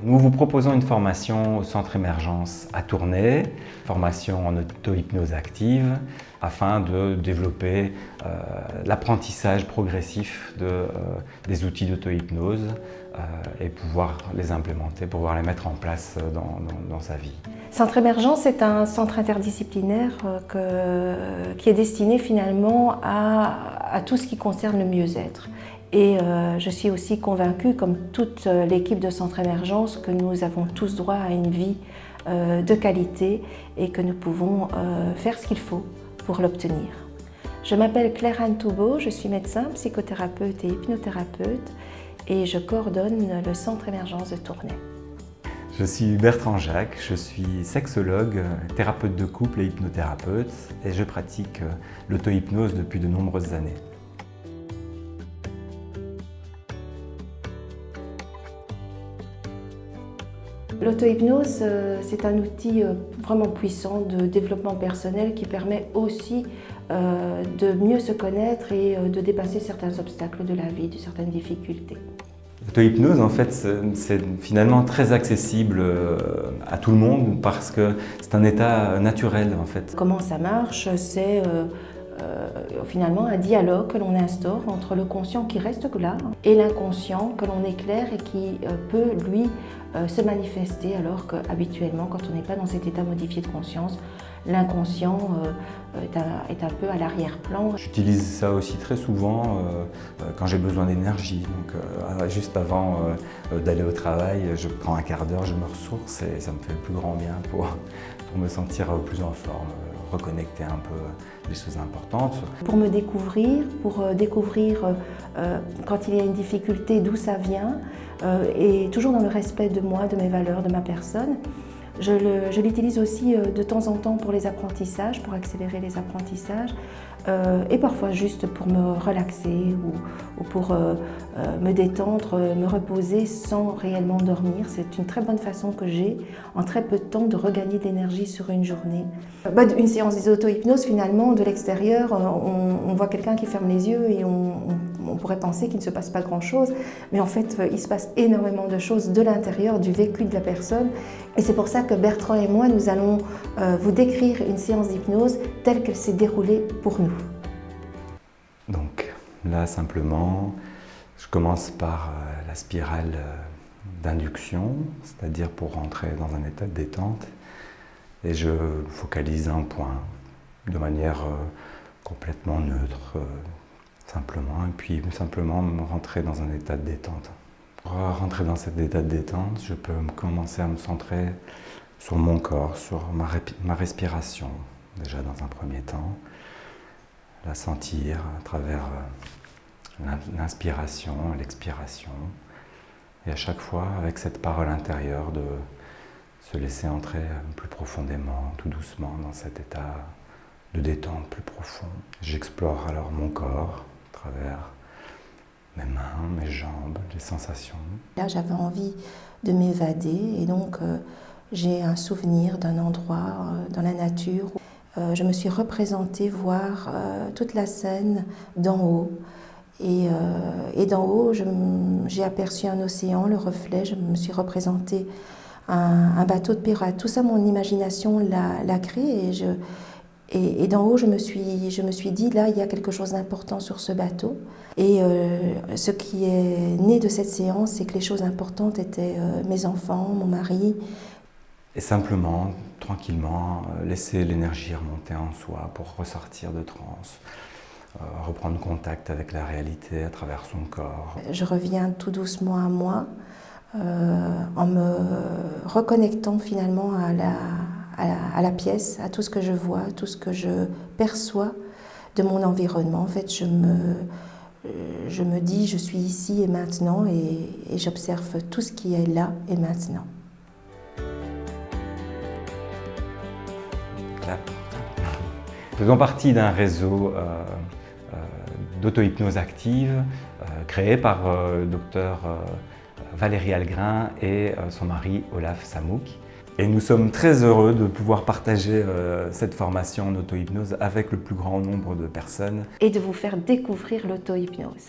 Nous vous proposons une formation au Centre Émergence à Tournai, formation en auto-hypnose active, afin de développer l'apprentissage progressif des outils d'auto-hypnose et pouvoir les implémenter, pouvoir les mettre en place dans sa vie. Centre Émergence est un centre interdisciplinaire qui est destiné finalement à tout ce qui concerne le mieux-être. Et je suis aussi convaincue, comme toute l'équipe de Centre Émergence, que nous avons tous droit à une vie de qualité et que nous pouvons faire ce qu'il faut pour l'obtenir. Je m'appelle Claire-Anne Toubeau, je suis médecin, psychothérapeute et hypnothérapeute et je coordonne le Centre Émergence de Tournai. Je suis Bertrand Jacques, je suis sexologue, thérapeute de couple et hypnothérapeute et je pratique l'auto-hypnose depuis de nombreuses années. L'auto-hypnose, c'est un outil vraiment puissant de développement personnel qui permet aussi de mieux se connaître et de dépasser certains obstacles de la vie, de certaines difficultés. L'auto-hypnose, en fait, c'est finalement très accessible à tout le monde parce que c'est un état naturel, en fait. Comment ça marche? C'est finalement un dialogue que l'on instaure entre le conscient qui reste là et l'inconscient que l'on éclaire et qui peut, lui, se manifester alors qu'habituellement, quand on n'est pas dans cet état modifié de conscience, l'inconscient est un peu à l'arrière-plan. J'utilise ça aussi très souvent quand j'ai besoin d'énergie. Donc, juste avant d'aller au travail, je prends un quart d'heure, je me ressource et ça me fait le plus grand bien pour me sentir plus en forme, reconnecter un peu les choses importantes. Pour me découvrir, pour découvrir quand il y a une difficulté, d'où ça vient, et toujours dans le respect de moi, de mes valeurs, de ma personne. Je l'utilise aussi de temps en temps pour les apprentissages, pour accélérer les apprentissages, et parfois juste pour me relaxer ou pour me détendre, me reposer sans réellement dormir. C'est une très bonne façon que j'ai, en très peu de temps, de regagner de l'énergie sur une journée. Une séance d'auto-hypnose, finalement, de l'extérieur, on voit quelqu'un qui ferme les yeux et on pourrait penser qu'il ne se passe pas grand-chose, mais en fait, il se passe énormément de choses de l'intérieur, du vécu de la personne. Et c'est pour ça que Bertrand et moi, nous allons vous décrire une séance d'hypnose telle qu'elle s'est déroulée pour nous. Donc là, simplement, je commence par la spirale d'induction, c'est-à-dire pour rentrer dans un état de détente, et je focalise un point de manière complètement neutre, simplement, et puis simplement rentrer dans un état de détente. Pour rentrer dans cet état de détente, je peux commencer à me centrer sur mon corps, sur ma respiration, déjà dans un premier temps, la sentir à travers l'inspiration, l'expiration, et à chaque fois, avec cette parole intérieure, de se laisser entrer plus profondément, tout doucement, dans cet état de détente plus profond. J'explore alors mon corps à travers mes mains, mes jambes, les sensations. Là, j'avais envie de m'évader et donc j'ai un souvenir d'un endroit dans la nature. Je me suis représentée voir toute la scène d'en haut. Et d'en haut, j'ai aperçu un océan, le reflet. Je me suis représentée un bateau de pirate. Tout ça, mon imagination l'a créé. Et d'en haut, je me suis dit, là, il y a quelque chose d'important sur ce bateau. Et ce qui est né de cette séance, c'est que les choses importantes étaient mes enfants, mon mari. Et simplement, tranquillement, laisser l'énergie remonter en soi pour ressortir de transe, reprendre contact avec la réalité à travers son corps. Je reviens tout doucement à moi, en me reconnectant finalement à la pièce, à tout ce que je vois, tout ce que je perçois de mon environnement. En fait, je me dis, je suis ici et maintenant et j'observe tout ce qui est là et maintenant. Faisons partie d'un réseau d'auto-hypnose active créé par Dr Valérie Algrin et son mari Olaf Samouk. Et nous sommes très heureux de pouvoir partager cette formation en auto-hypnose avec le plus grand nombre de personnes. Et de vous faire découvrir l'auto-hypnose.